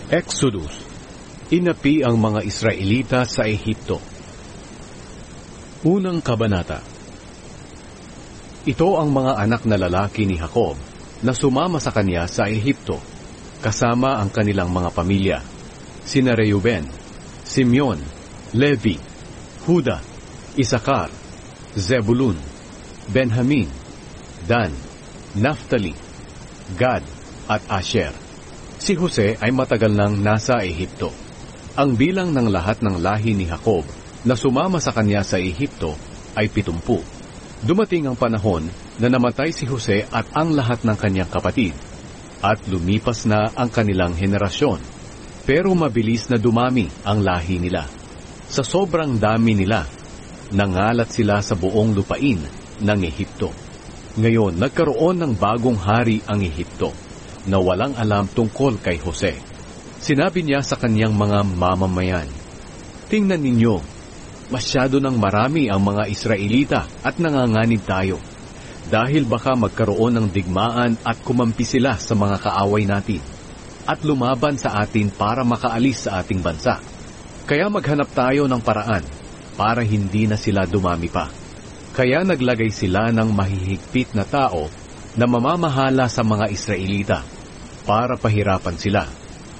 Exodus. Inapi ang mga Israelita sa Ehipto. Unang kabanata. Ito ang mga anak na lalaki ni Jacob na sumama sa kanya sa Ehipto, kasama ang kanilang mga pamilya, sina Reuben, Simeon, Levi, Huda, Isakar, Zebulun, Benjamin, Dan, Naphtali, Gad, at Asher. Si Jose ay matagal nang nasa Ehipto. Ang bilang ng lahat ng lahi ni Jacob na sumama sa kanya sa Ehipto ay 70. Dumating ang panahon na namatay si Jose at ang lahat ng kanyang kapatid, at lumipas na ang kanilang henerasyon. Pero mabilis na dumami ang lahi nila. Sa sobrang dami nila, nangalat sila sa buong lupain ng Ehipto. Ngayon, nagkaroon ng bagong hari ang Ehipto na walang alam tungkol kay Jose. Sinabi niya sa kanyang mga mamamayan, "Tingnan ninyo, masyado nang marami ang mga Israelita at nanganganib tayo, dahil baka magkaroon ng digmaan at kumampi sila sa mga kaaway natin, at lumaban sa atin para makaalis sa ating bansa. Kaya maghanap tayo ng paraan para hindi na sila dumami pa." Kaya naglagay sila ng mahihigpit na tao na mamamahala sa mga Israelita para pahirapan sila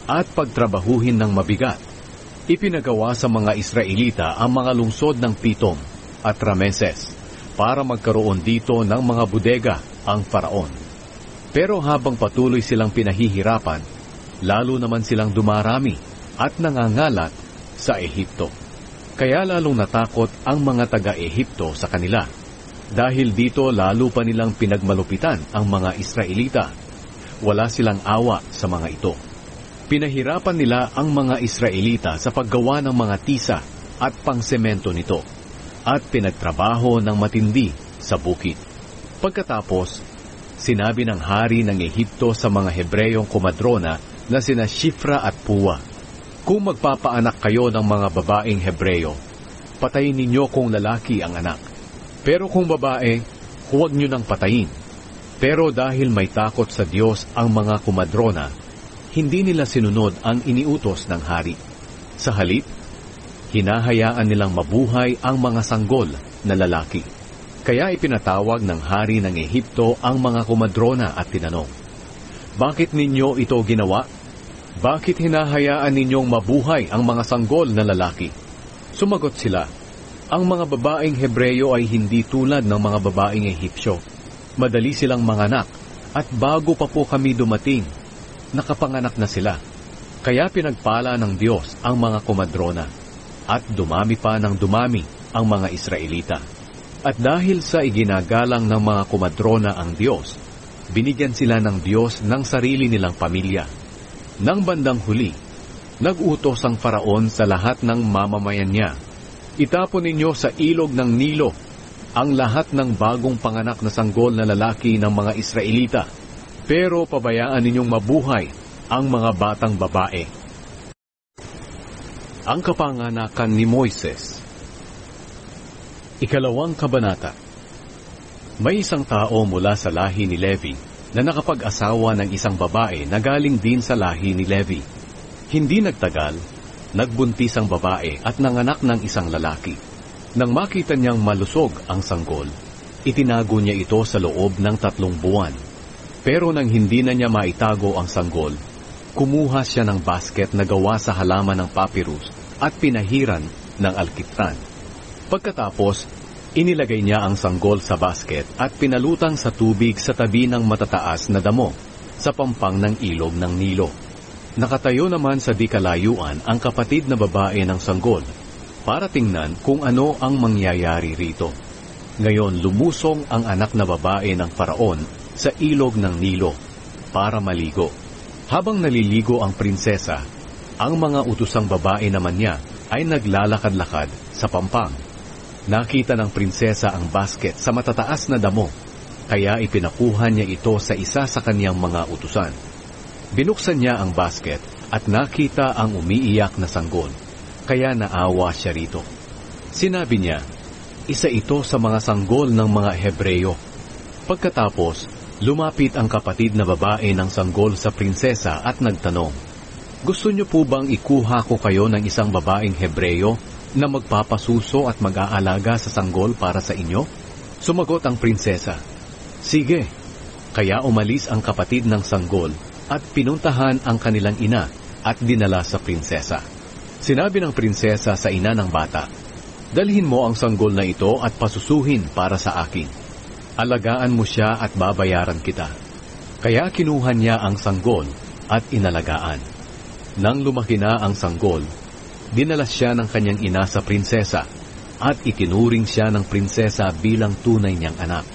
at pagtrabahuhin ng mabigat. Ipinagawa sa mga Israelita ang mga lungsod ng Pitom at Rameses para magkaroon dito ng mga bodega ang Faraon. Pero habang patuloy silang pinahihirapan, lalo naman silang dumarami at nangangalat sa Ehipto. Kaya lalong natakot ang mga taga-Ehipto sa kanila. Dahil dito lalo pa nilang pinagmalupitan ang mga Israelita. Wala silang awa sa mga ito. Pinahirapan nila ang mga Israelita sa paggawa ng mga tisa at pangsemento nito, at pinagtrabaho ng matindi sa bukid. Pagkatapos, sinabi ng hari ng Ehipto sa mga Hebreyong kumadrona na sina Shifra at Puwa, "Kung magpapaanak kayo ng mga babaeng Hebreyo, patayin ninyo kung lalaki ang anak. Pero kung babae, huwag nyo nang patayin." Pero dahil may takot sa Diyos ang mga kumadrona, hindi nila sinunod ang iniutos ng hari. Sa halip, hinahayaan nilang mabuhay ang mga sanggol na lalaki. Kaya ipinatawag ng hari ng Ehipto ang mga kumadrona at tinanong, "Bakit ninyo ito ginawa? Bakit hinahayaan ninyong mabuhay ang mga sanggol na lalaki?" Sumagot sila, "Ang mga babaeng Hebreyo ay hindi tulad ng mga babaeng Ehipsyo. Madali silang manganak, at bago pa po kami dumating, nakapanganak na sila. Kaya pinagpala ng Diyos ang mga kumadrona, at dumami pa ng dumami ang mga Israelita. At dahil sa iginagalang ng mga kumadrona ang Diyos, binigyan sila ng Diyos ng sarili nilang pamilya. Nang bandang huli, nag-utos ang Faraon sa lahat ng mamamayan niya, "Itapon ninyo sa ilog ng Nilo ang lahat ng bagong panganak na sanggol na lalaki ng mga Israelita, pero pabayaan ninyong mabuhay ang mga batang babae." Ang kapanganakan ni Moises. Ikalawang kabanata. May isang tao mula sa lahi ni Levi na nakapag-asawa ng isang babae na galing din sa lahi ni Levi. Hindi nagtagal, nagbuntis ang babae at nanganak ng isang lalaki. Nang makita niyang malusog ang sanggol, itinago niya ito sa loob ng 3 buwan. Pero nang hindi na niya maitago ang sanggol, kumuha siya ng basket na gawa sa halaman ng papyrus at pinahiran ng alkitran. Pagkatapos, inilagay niya ang sanggol sa basket at pinalutang sa tubig sa tabi ng matataas na damo sa pampang ng ilog ng Nilo. Nakatayo naman sa di kalayuan ang kapatid na babae ng sanggol para tingnan kung ano ang mangyayari rito. Ngayon lumusong ang anak na babae ng Faraon sa ilog ng Nilo para maligo. Habang naliligo ang prinsesa, ang mga utusang babae naman niya ay naglalakad-lakad sa pampang. Nakita ng prinsesa ang basket sa matataas na damo, kaya ipinakuha niya ito sa isa sa kaniyang mga utusan. Binuksan niya ang basket at nakita ang umiiyak na sanggol, kaya naawa siya rito. Sinabi niya, "Isa ito sa mga sanggol ng mga Hebreyo." Pagkatapos, lumapit ang kapatid na babae ng sanggol sa prinsesa at nagtanong, Gusto niyo po bang ikuha ko kayo ng isang babaeng Hebreyo na magpapasuso at mag-aalaga sa sanggol para sa inyo? Sumagot ang prinsesa, sige. Kaya umalis ang kapatid ng sanggol at pinuntahan ang kanilang ina at dinala sa prinsesa. Sinabi ng prinsesa sa ina ng bata, dalhin mo ang sanggol na ito at pasusuhin para sa akin. Alagaan mo siya at babayaran kita. Kaya kinuha niya ang sanggol at inalagaan. Nang lumaki na ang sanggol, dinala siya ng kanyang ina sa prinsesa at itinuring siya ng prinsesa bilang tunay niyang anak.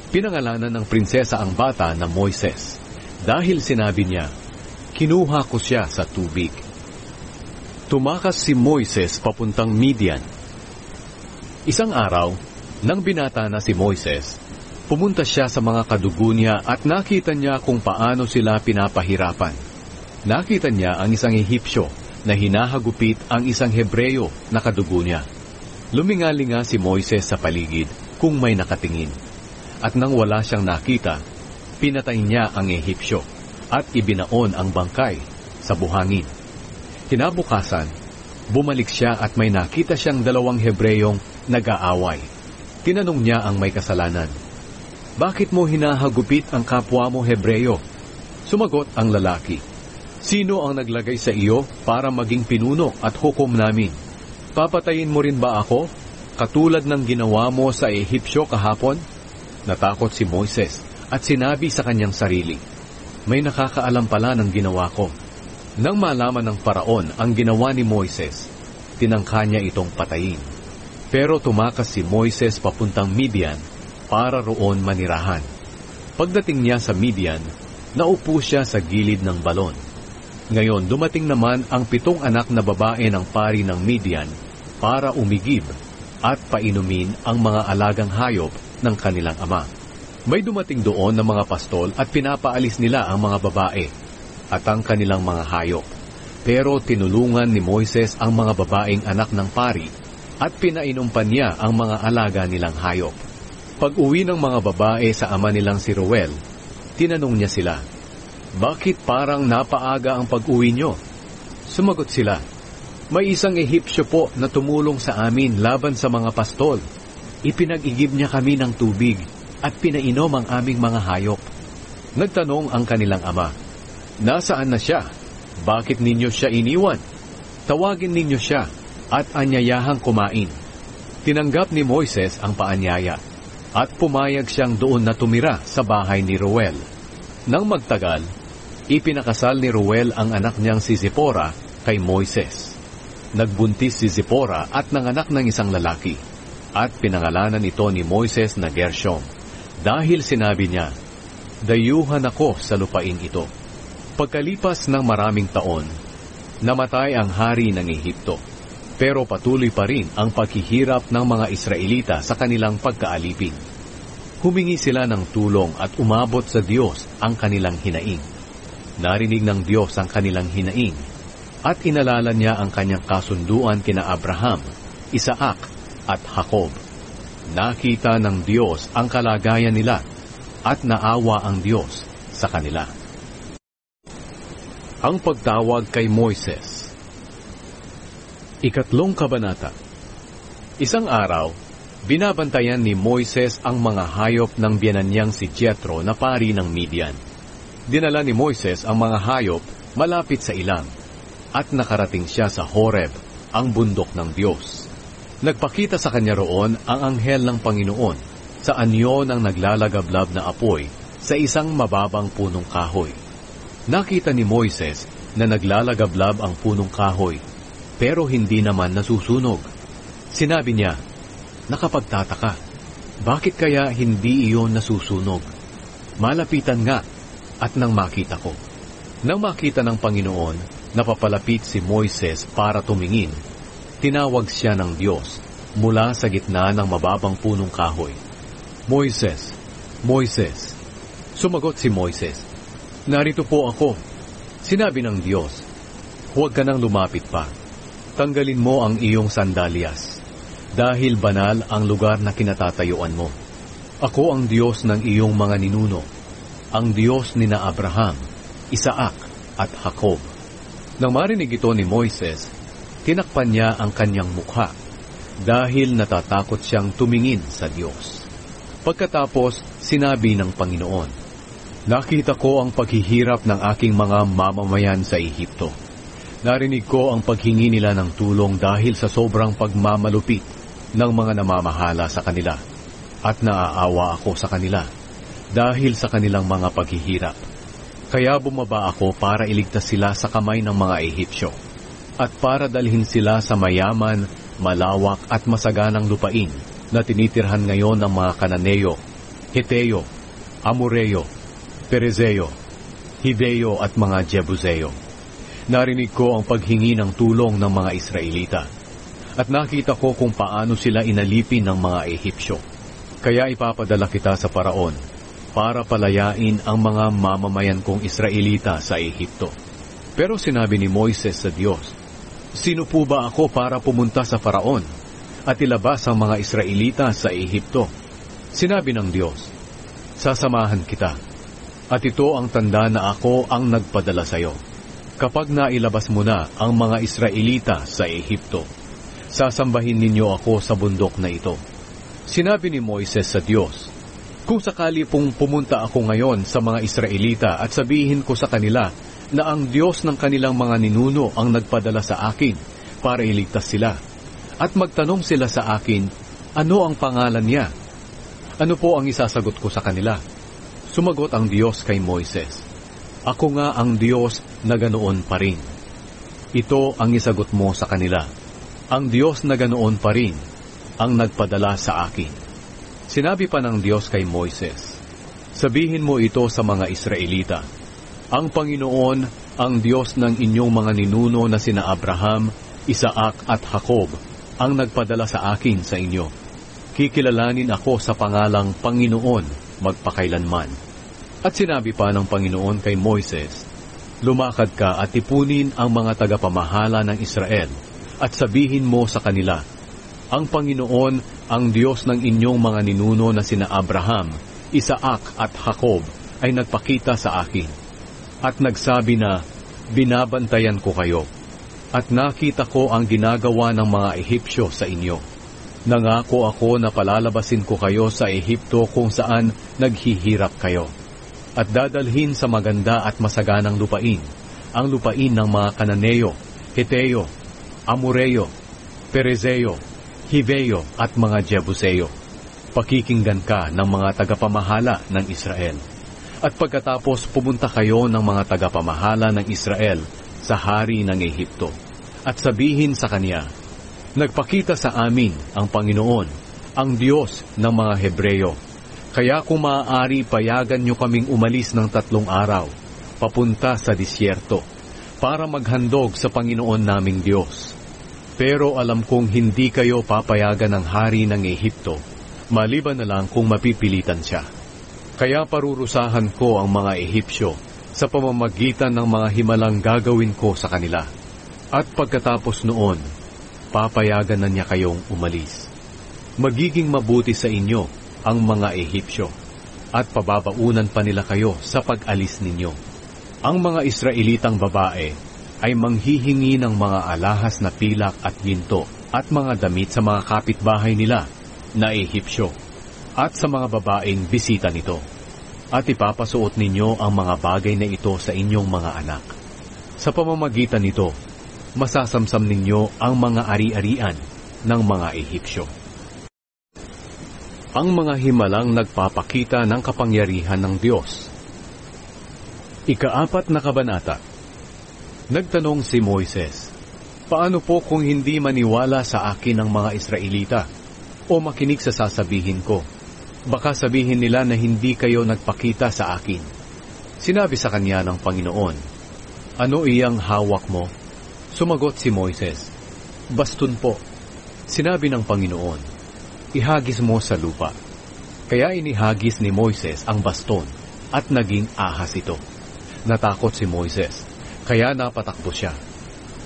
Pinangalanan ng prinsesa ang bata na Moises dahil sinabi niya, kinuha ko siya sa tubig. Tumakas si Moises papuntang Midian. Isang araw, nang binata na si Moises, pumunta siya sa mga kadugo niya at nakita niya kung paano sila pinapahirapan. Nakita niya ang isang Ehipsyo na hinahagupit ang isang Hebreyo na kadugo niya. Lumingalinga si Moises sa paligid kung may nakatingin. At nang wala siyang nakita, pinatay niya ang Ehipsyo at ibinaon ang bangkay sa buhangin. Kinabukasan, bumalik siya at may nakita siyang dalawang Hebreyong nag-aaway. Tinanong niya ang may kasalanan, bakit mo hinahagupit ang kapwa mo Hebreyo? Sumagot ang lalaki, sino ang naglagay sa iyo para maging pinuno at hukom namin? Papatayin mo rin ba ako, katulad ng ginawa mo sa Ehipsyo kahapon? Natakot si Moises at sinabi sa kanyang sarili, may nakakaalam pala ng ginawa ko. Nang malaman ng Paraon ang ginawa ni Moises, tinangka niya itong patayin. Pero tumakas si Moises papuntang Midian para roon manirahan. Pagdating niya sa Midian, naupo siya sa gilid ng balon. Ngayon dumating naman ang 7 anak na babae ng pari ng Midian para umigib at painumin ang mga alagang hayop ng kanilang ama. May dumating doon na mga pastol at pinapaalis nila ang mga babae at ang kanilang mga hayop. Pero tinulungan ni Moises ang mga babaeng anak ng pari at pinainom pa niya ang mga alaga nilang hayop. Pag-uwi ng mga babae sa ama nilang si Reuel, tinanong niya sila, bakit parang napaaga ang pag-uwi nyo? Sumagot sila, may isang Ehipsyo po na tumulong sa amin laban sa mga pastol. Ipinag-igib niya kami ng tubig at pinainom ang aming mga hayop. Nagtanong ang kanilang ama, nasaan na siya? Bakit ninyo siya iniwan? Tawagin ninyo siya at anyayahang kumain. Tinanggap ni Moises ang paanyaya at pumayag siyang doon na tumira sa bahay ni Reuel. Nang magtagal, ipinakasal ni Reuel ang anak niyang si Zipora kay Moises. Nagbuntis si Zipora at nanganak ng isang lalaki at pinangalanan ito ni Moises na Gershom dahil sinabi niya, dayuhan ako sa lupain ito. Pagkalipas ng maraming taon, namatay ang hari ng Ehipto, pero patuloy pa rin ang paghihirap ng mga Israelita sa kanilang pagkaalipin. Humingi sila ng tulong at umabot sa Diyos ang kanilang hinaing. Narinig ng Diyos ang kanilang hinaing at inalala niya ang kanyang kasunduan kina Abraham, Isaac at Jacob. Nakita ng Diyos ang kalagayan nila at naawa ang Diyos sa kanila. Ang pagtawag kay Moises. 3 Kabanata. Isang araw, binabantayan ni Moises ang mga hayop ng biyenan niyang si Jethro na pari ng Midian. Dinala ni Moises ang mga hayop malapit sa ilang, at nakarating siya sa Horeb, ang bundok ng Diyos. Nagpakita sa kanya roon ang anghel ng Panginoon sa anyo ng naglalagablab na apoy sa isang mababang punong kahoy. Nakita ni Moises na naglalagablab ang punong kahoy, pero hindi naman nasusunog. Sinabi niya, nakapagtataka, bakit kaya hindi iyon nasusunog? Malapitan nga, at nang makita ko. Nang makita ng Panginoon, napapalapit si Moises para tumingin, tinawag siya ng Diyos mula sa gitna ng mababang punong kahoy. Moises, Moises. Sumagot si Moises, narito po ako. Sinabi ng Diyos, huwag ka nang lumapit pa. Tanggalin mo ang iyong sandalyas, dahil banal ang lugar na kinatatayuan mo. Ako ang Diyos ng iyong mga ninuno, ang Diyos ni na Abraham, Isaac at Jacob. Nang marinig ito ni Moises, tinakpan niya ang kanyang mukha dahil natatakot siyang tumingin sa Diyos. Pagkatapos, sinabi ng Panginoon, "Nakita ko ang paghihirap ng aking mga mamamayan sa Ehipto. Narinig ko ang paghingi nila ng tulong dahil sa sobrang pagmamalupit ng mga namamahala sa kanila. At naaawa ako sa kanila dahil sa kanilang mga paghihirap. Kaya bumaba ako para iligtas sila sa kamay ng mga Ehipsyo at para dalhin sila sa mayaman, malawak at masaganang lupain na tinitirhan ngayon ng mga Kananeo, Heteo, Amoreo, Perezeo, Hiveo at mga Jebuseo. Narinig ko ang paghingi ng tulong ng mga Israelita at nakita ko kung paano sila inalipin ng mga Ehipsyo. Kaya ipapadala kita sa Paraon para palayain ang mga mamamayan kong Israelita sa Ehipto." Pero sinabi ni Moises sa Diyos, "Sino po ba ako para pumunta sa Paraon at ilabas ang mga Israelita sa Ehipto?" Sinabi ng Diyos, "Sasamahan kita, at ito ang tanda na ako ang nagpadala sa iyo. Kapag nailabas mo na ang mga Israelita sa Ehipto, sasambahin ninyo ako sa bundok na ito." Sinabi ni Moises sa Diyos, "Kung sakali pong pumunta ako ngayon sa mga Israelita at sabihin ko sa kanila na ang Diyos ng kanilang mga ninuno ang nagpadala sa akin para iligtas sila, at magtanong sila sa akin, ano ang pangalan niya? Ano po ang isasagot ko sa kanila?" Sumagot ang Diyos kay Moises, "Ako nga ang Diyos na ganoon pa rin." Ito ang isagot mo sa kanila, "Ang Diyos na ganoon pa rin ang nagpadala sa akin." Sinabi pa ng Diyos kay Moises, "Sabihin mo ito sa mga Israelita, ang Panginoon, ang Diyos ng inyong mga ninuno na sina Abraham, Isaac at Jacob, ang nagpadala sa akin sa inyo. Kikilalanin ako sa pangalang Panginoon magpakailanman." At sinabi pa ng Panginoon kay Moises, "Lumakad ka at tipunin ang mga tagapamahala ng Israel at sabihin mo sa kanila, ang Panginoon, ang Diyos ng inyong mga ninuno na sina Abraham, Isaac at Jacob ay nagpakita sa akin at nagsabi na, binabantayan ko kayo at nakita ko ang ginagawa ng mga Ehipsyo sa inyo. Nangako ako na palalabasin ko kayo sa Ehipto kung saan naghihirap kayo at dadalhin sa maganda at masaganang lupain, ang lupain ng mga Kananeo, Heteo, Amoreo, Perezeo, Hiveo at mga Jebuseo. Pakikinggan ka ng mga tagapamahala ng Israel. At pagkatapos pumunta kayo ng mga tagapamahala ng Israel sa hari ng Ehipto at sabihin sa kanya, nagpakita sa amin ang Panginoon, ang Diyos ng mga Hebreo. Kaya kung maaari payagan nyo kaming umalis ng 3 araw, papunta sa disyerto, para maghandog sa Panginoon naming Diyos. Pero alam kong hindi kayo papayagan ng hari ng Ehipto, maliban na lang kung mapipilitan siya. Kaya parurusahan ko ang mga Ehipsyo sa pamamagitan ng mga himalang gagawin ko sa kanila. At pagkatapos noon, papayagan na niya kayong umalis. Magiging mabuti sa inyo ang mga Ehipsyo, at pababaunan pa nila kayo sa pag-alis ninyo. Ang mga Israelitang babae ay manghihingi ng mga alahas na pilak at ginto at mga damit sa mga kapitbahay nila na Ehipsyo at sa mga babaeng bisita nito. At ipapasuot ninyo ang mga bagay na ito sa inyong mga anak. Sa pamamagitan nito, masasamsam ninyo ang mga ari-arian ng mga Ehipsyo. Ang mga himalang nagpapakita ng kapangyarihan ng Diyos. Ika-4 na kabanata. Nagtanong si Moises, paano po kung hindi maniwala sa akin ang mga Israelita o makinig sa sasabihin ko? Baka sabihin nila na hindi kayo nagpakita sa akin. Sinabi sa kanya ng Panginoon, ano iyang hawak mo? Sumagot si Moises, baston po. Sinabi ng Panginoon, ihagis mo sa lupa. Kaya inihagis ni Moises ang baston at naging ahas ito. Natakot si Moises, kaya napatakbo siya.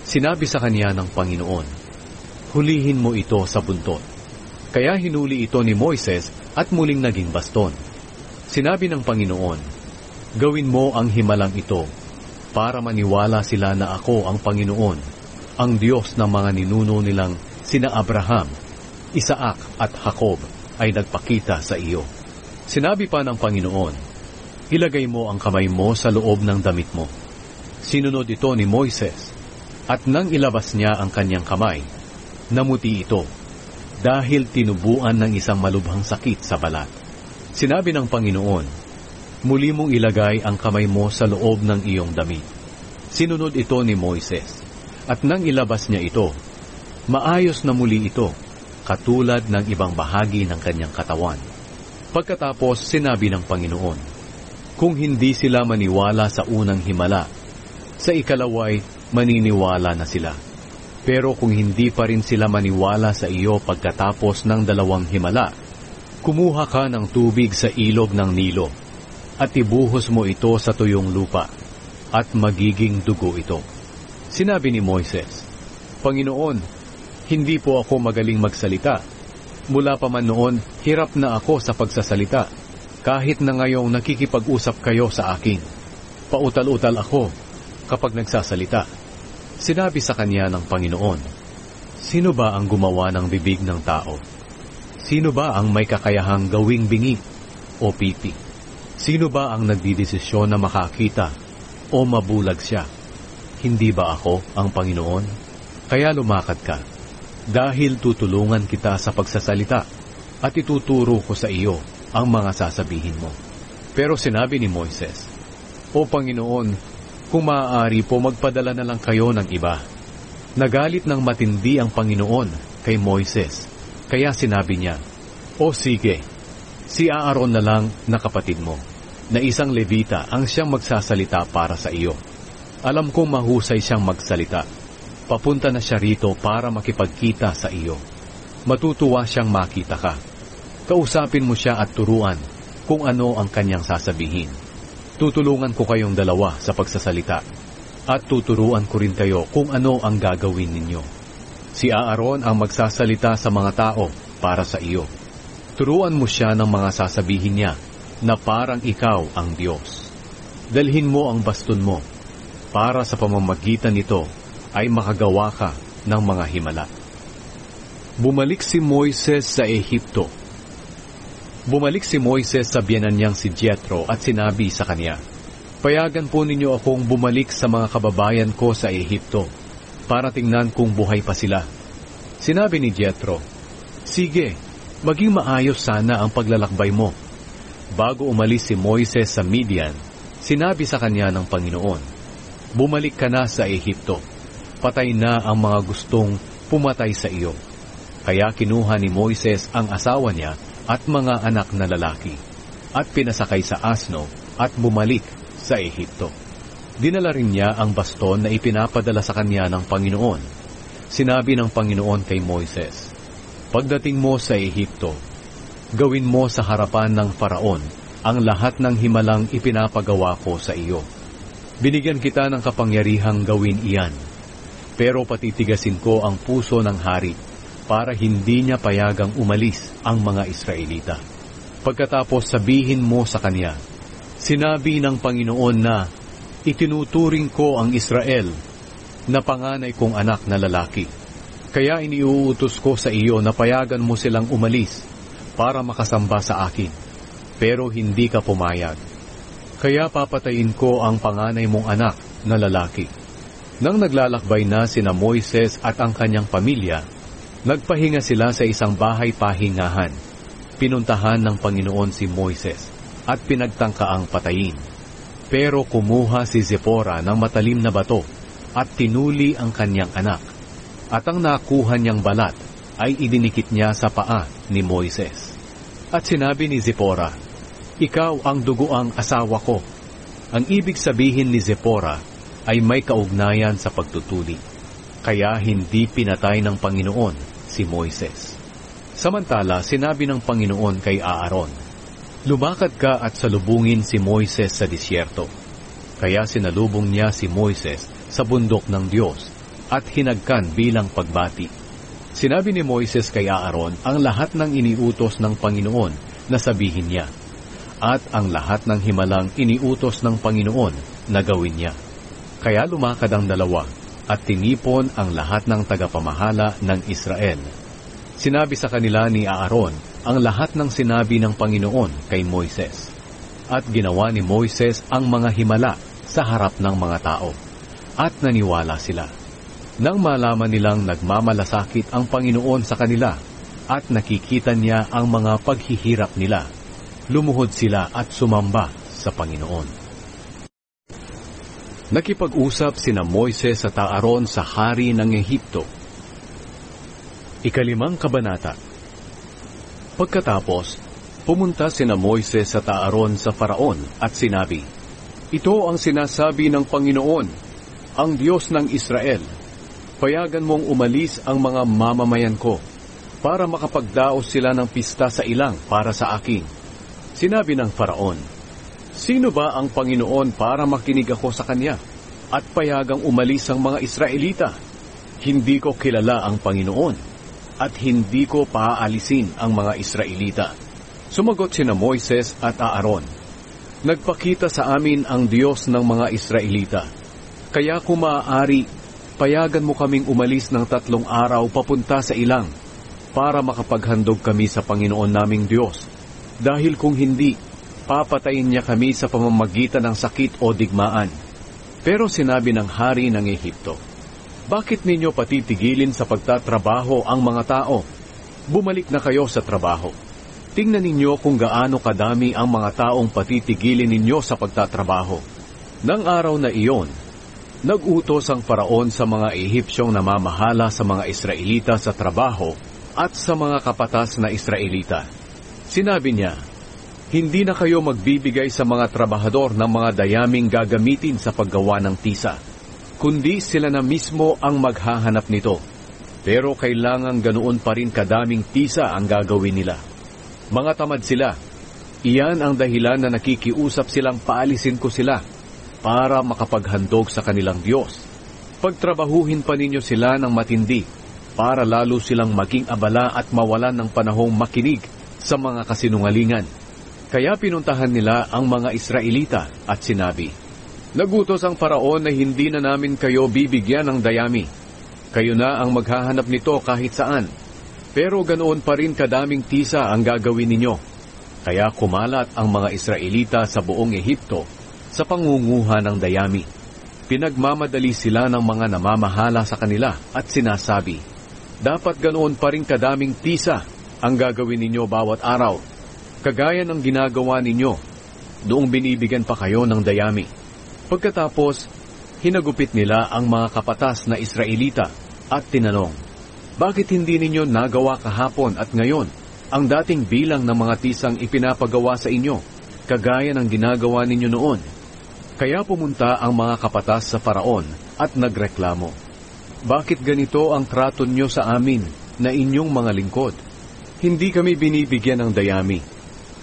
Sinabi sa kanya ng Panginoon, hulihin mo ito sa buntot. Kaya hinuli ito ni Moises at muling naging baston. Sinabi ng Panginoon, gawin mo ang himalang ito para maniwala sila na ako ang Panginoon, ang Diyos ng mga ninuno nilang sina Abraham, Isaac at Jacob ay nagpakita sa iyo. Sinabi pa ng Panginoon, ilagay mo ang kamay mo sa loob ng damit mo. Sinunod ito ni Moises, at nang ilabas niya ang kanyang kamay, namuti ito, dahil tinubuan ng isang malubhang sakit sa balat. Sinabi ng Panginoon, muli mong ilagay ang kamay mo sa loob ng iyong damit. Sinunod ito ni Moises, at nang ilabas niya ito, maayos na muli ito, katulad ng ibang bahagi ng kanyang katawan. Pagkatapos sinabi ng Panginoon, kung hindi sila maniwala sa unang himala, sa ikalaway maniniwala na sila. Pero kung hindi pa rin sila maniwala sa iyo pagkatapos ng dalawang himala, kumuha ka ng tubig sa ilog ng Nilo, at ibuhos mo ito sa tuyong lupa, at magiging dugo ito. Sinabi ni Moises, Panginoon, hindi po ako magaling magsalita. Mula pa man noon, hirap na ako sa pagsasalita, kahit na ngayong nakikipag-usap kayo sa akin. Pautal-utal ako kapag nagsasalita. Sinabi sa kanya ng Panginoon, sino ba ang gumawa ng bibig ng tao? Sino ba ang may kakayahang gawing bingi o pipi? Sino ba ang nagdidesisyon na makakita o mabulag siya? Hindi ba ako ang Panginoon? Kaya lumakad ka, dahil tutulungan kita sa pagsasalita at ituturo ko sa iyo ang mga sasabihin mo. Pero sinabi ni Moises, O Panginoon, kung maaari po magpadala na lang kayo ng iba. Nagalit ng matindi ang Panginoon kay Moises, kaya sinabi niya, O sige, si Aaron na lang na kapatid mo, na isang Levita ang siyang magsasalita para sa iyo. Alam kong mahusay siyang magsalita. Papunta na siya rito para makipagkita sa iyo. Matutuwa siyang makita ka. Kausapin mo siya at turuan kung ano ang kanyang sasabihin. Tutulungan ko kayong dalawa sa pagsasalita, at tuturuan ko rin kayo kung ano ang gagawin ninyo. Si Aaron ang magsasalita sa mga tao para sa iyo. Turuan mo siya ng mga sasabihin niya na parang ikaw ang Diyos. Dalhin mo ang baston mo, para sa pamamagitan nito ay makagawa ka ng mga himala. Bumalik si Moises sa Ehipto. Bumalik si Moises sa biyenan niyang si Jethro at sinabi sa kanya, Payagan po ninyo akong bumalik sa mga kababayan ko sa Ehipto, para tingnan kung buhay pa sila. Sinabi ni Jethro, Sige, maging maayos sana ang paglalakbay mo. Bago umalis si Moises sa Midian, sinabi sa kanya ng Panginoon, Bumalik ka na sa Ehipto. Patay na ang mga gustong pumatay sa iyo. Kaya kinuha ni Moises ang asawa niya at mga anak na lalaki, at pinasakay sa asno at bumalik sa Ehipto. Dinala rin niya ang baston na ipinapadala sa kanya ng Panginoon. Sinabi ng Panginoon kay Moises, Pagdating mo sa Ehipto, gawin mo sa harapan ng Faraon ang lahat ng himalang ipinapagawa ko sa iyo. Binigyan kita ng kapangyarihang gawin iyan, pero patitigasin ko ang puso ng hari para hindi niya payagang umalis ang mga Israelita. Pagkatapos sabihin mo sa kanya, Sinabi ng Panginoon na, Itinuturing ko ang Israel na panganay kong anak na lalaki. Kaya iniuutos ko sa iyo na payagan mo silang umalis para makasamba sa akin. Pero hindi ka pumayag. Kaya papatayin ko ang panganay mong anak na lalaki. Nang naglalakbay na sina Moises at ang kanyang pamilya, nagpahinga sila sa isang bahay pahingahan. Pinuntahan ng Panginoon si Moises at pinagtangkaang patayin. Pero kumuha si Zipporah ng matalim na bato at tinuli ang kanyang anak. At ang nakuha niyang balat ay idinikit niya sa paa ni Moises. At sinabi ni Zipporah, Ikaw ang duguang asawa ko. Ang ibig sabihin ni Zipporah ay may kaugnayan sa pagtutuli. Kaya hindi pinatay ng Panginoon si Moises. Samantala, sinabi ng Panginoon kay Aaron, Lumakad ka at salubungin si Moises sa disyerto. Kaya sinalubong niya si Moises sa bundok ng Diyos at hinagkan bilang pagbati. Sinabi ni Moises kay Aaron ang lahat ng iniutos ng Panginoon na sabihin niya, at ang lahat ng himalang iniutos ng Panginoon na gawin niya. Kaya lumakad ang dalawa at tinipon ang lahat ng tagapamahala ng Israel. Sinabi sa kanila ni Aaron ang lahat ng sinabi ng Panginoon kay Moises. At ginawa ni Moises ang mga himala sa harap ng mga tao. At naniwala sila. Nang malaman nilang nagmamalasakit ang Panginoon sa kanila at nakikita niya ang mga paghihirap nila, lumuhod sila at sumamba sa Panginoon. Nakipag-usap sina Moises at Aaron sa hari ng Ehipto. Ikalimang kabanata. Pagkatapos, pumunta sina Moises at Aaron sa Faraon at sinabi, "Ito ang sinasabi ng Panginoon, ang Diyos ng Israel. Payagan mong umalis ang mga mamamayan ko para makapagdaos sila ng pista sa ilang para sa akin." Sinabi ng Faraon, "Sino ba ang Panginoon para makinig ako sa kanya at payagang umalis ang mga Israelita? Hindi ko kilala ang Panginoon at hindi ko paaalisin ang mga Israelita." Sumagot sina Moises at Aaron, "Nagpakita sa amin ang Diyos ng mga Israelita. Kaya kung maaari, payagan mo kaming umalis ng 3 araw papunta sa ilang para makapaghandog kami sa Panginoon naming Diyos. Dahil kung hindi, papatayin niya kami sa pamamagitan ng sakit o digmaan." Pero sinabi ng hari ng Ehipto, "Bakit ninyo patitigilin sa pagtatrabaho ang mga tao? Bumalik na kayo sa trabaho. Tingnan ninyo kung gaano kadami ang mga taong patitigilin ninyo sa pagtatrabaho." Nang araw na iyon, nag-utos ang Faraon sa mga Ehipsyong namamahala sa mga Israelita sa trabaho at sa mga kapatas na Israelita. Sinabi niya, "Hindi na kayo magbibigay sa mga trabahador ng mga dayaming gagamitin sa paggawa ng tisa, kundi sila na mismo ang maghahanap nito. Pero kailangan ganoon pa rin kadaming tisa ang gagawin nila. Mga tamad sila. Iyan ang dahilan na nakikiusap silang paalisin ko sila para makapaghandog sa kanilang Diyos. Pagtrabahuhin pa ninyo sila ng matindi para lalo silang maging abala at mawalan ng panahong makinig sa mga kasinungalingan." Kaya pinuntahan nila ang mga Israelita at sinabi, "Nagutos ang Faraon na hindi na namin kayo bibigyan ng dayami. Kayo na ang maghahanap nito kahit saan. Pero ganoon pa rin kadaming tisa ang gagawin ninyo." Kaya kumalat ang mga Israelita sa buong Ehipto sa pangunguha ng dayami. Pinagmamadali sila ng mga namamahala sa kanila at sinasabi, "Dapat ganoon pa rin kadaming tisa ang gagawin ninyo bawat araw, kagaya ng ginagawa ninyo noong binibigyan pa kayo ng dayami." Pagkatapos, hinagupit nila ang mga kapatas na Israelita at tinanong, "Bakit hindi ninyo nagawa kahapon at ngayon ang dating bilang ng mga tisang ipinapagawa sa inyo, kagaya ng ginagawa ninyo noon?" Kaya pumunta ang mga kapatas sa Faraon at nagreklamo, "Bakit ganito ang trato nyo sa amin na inyong mga lingkod? Hindi kami binibigyan ng dayami,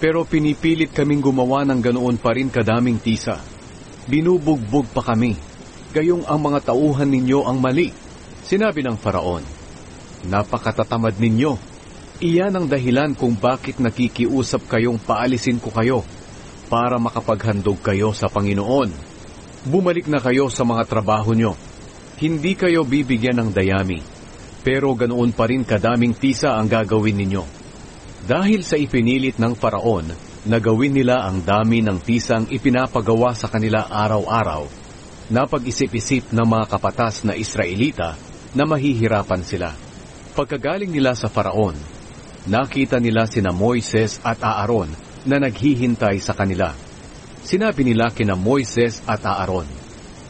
pero pinipilit kaming gumawa ng ganoon pa rin kadaming tisa. Binubugbog pa kami, gayong ang mga tauhan ninyo ang mali." Sinabi ng Faraon, "Napakatatamad ninyo. Iyan ang dahilan kung bakit nakikiusap kayong paalisin ko kayo para makapaghandog kayo sa Panginoon. Bumalik na kayo sa mga trabaho nyo. Hindi kayo bibigyan ng dayami, pero ganoon pa rin kadaming tisa ang gagawin ninyo." Dahil sa ipinilit ng Faraon na gawin nila ang dami ng tisang ipinapagawa sa kanila araw-araw, napag-isip-isip ng mga kapatas na Israelita na mahihirapan sila. Pagkagaling nila sa Faraon, nakita nila sina Moises at Aaron na naghihintay sa kanila. Sinabi nila kina Moises at Aaron,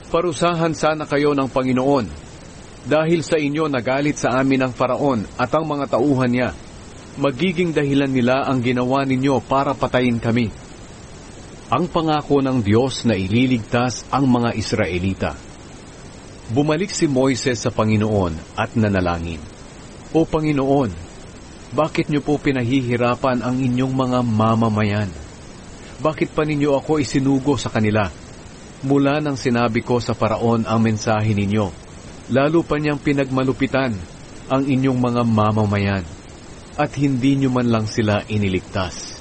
"Parusahan sana kayo ng Panginoon. Dahil sa inyo nagalit sa amin ang Faraon at ang mga tauhan niya. Magiging dahilan nila ang ginawa ninyo para patayin kami." Ang pangako ng Diyos na ililigtas ang mga Israelita. Bumalik si Moises sa Panginoon at nanalangin, "O Panginoon, bakit niyo po pinahihirapan ang inyong mga mamamayan? Bakit pa ninyo ako isinugo sa kanila? Mula nang sinabi ko sa Faraon ang mensahe ninyo, lalo pa niyang pinagmalupitan ang inyong mga mamamayan, at hindi niyo man lang sila iniligtas."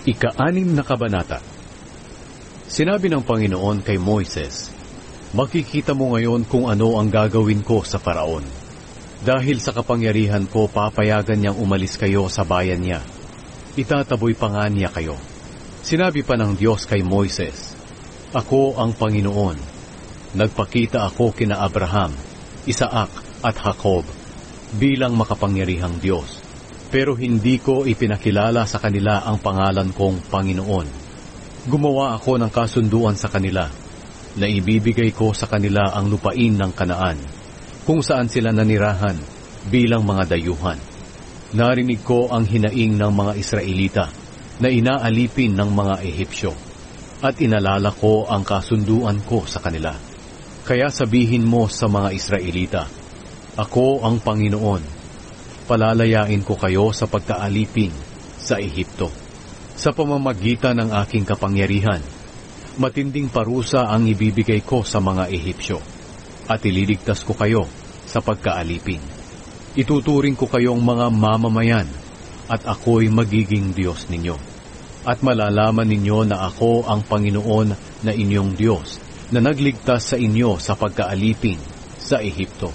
Ika-6 na kabanata. Sinabi ng Panginoon kay Moises, "Makikita mo ngayon kung ano ang gagawin ko sa Faraon. Dahil sa kapangyarihan ko, papayagan niyang umalis kayo sa bayan niya. Itataboy pa nga niya kayo." Sinabi pa ng Diyos kay Moises, "Ako ang Panginoon. Nagpakita ako kina Abraham, Isaac at Jacob bilang makapangyarihang Diyos. Pero hindi ko ipinakilala sa kanila ang pangalan kong Panginoon. Gumawa ako ng kasunduan sa kanila na ibibigay ko sa kanila ang lupain ng Kanaan, kung saan sila nanirahan bilang mga dayuhan. Narinig ko ang hinaing ng mga Israelita na inaalipin ng mga Ehipsyo, at inalala ko ang kasunduan ko sa kanila. Kaya sabihin mo sa mga Israelita, ako ang Panginoon. Palalayain ko kayo sa pagkaalipin sa Ehipto. Sa pamamagitan ng aking kapangyarihan, matinding parusa ang ibibigay ko sa mga Ehipsyo, at ililigtas ko kayo sa pagkaalipin. Ituturing ko kayong mga mamamayan, at ako'y magiging Diyos ninyo. At malalaman ninyo na ako ang Panginoon na inyong Diyos, na nagligtas sa inyo sa pagkaalipin sa Ehipto.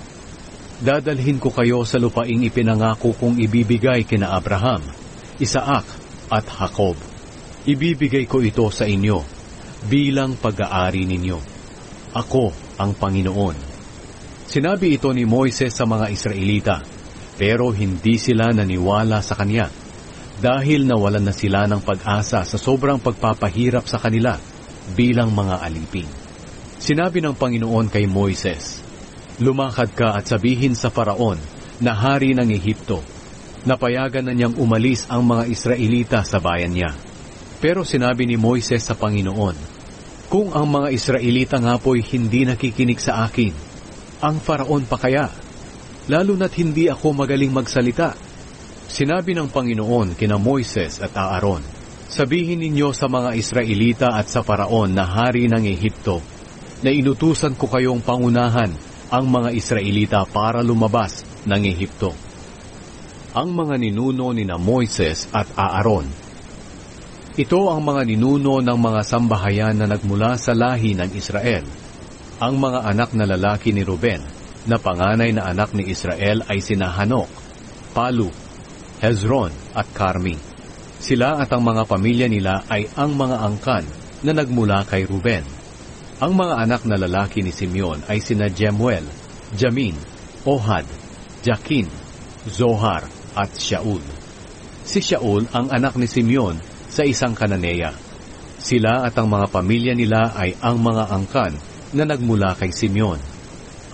Dadalhin ko kayo sa lupaing ipinangako kong ibibigay kina Abraham, Isaac at Jacob. Ibibigay ko ito sa inyo bilang pag-aari ninyo. Ako ang Panginoon." Sinabi ito ni Moises sa mga Israelita, pero hindi sila naniwala sa kanya, dahil nawalan na sila ng pag-asa sa sobrang pagpapahirap sa kanila bilang mga alipin. Sinabi ng Panginoon kay Moises, "Lumakad ka at sabihin sa Faraon na hari ng Ehipto, napayagan na niyang umalis ang mga Israelita sa bayan niya." Pero sinabi ni Moises sa Panginoon, "Kung ang mga Israelita nga po'y hindi nakikinig sa akin, ang Faraon pa kaya? Lalo na't hindi ako magaling magsalita." Sinabi ng Panginoon kina Moises at Aaron, "Sabihin ninyo sa mga Israelita at sa Faraon na hari ng Ehipto, na inutusan ko kayong pangunahan ang mga Israelita para lumabas ng Ehipto." Ang mga ninuno ni Moises at Aaron. Ito ang mga ninuno ng mga sambahayan na nagmula sa lahi ng Israel. Ang mga anak na lalaki ni Ruben, na panganay na anak ni Israel, ay sina Hanok, Palu, Hezron at Carmi. Sila at ang mga pamilya nila ay ang mga angkan na nagmula kay Ruben. Ang mga anak na lalaki ni Simeon ay sina Jemuel, Jamin, Ohad, Jakin, Zohar at Shaul. Si Shaul ang anak ni Simeon sa isang Kananeya. Sila at ang mga pamilya nila ay ang mga angkan na nagmula kay Simeon.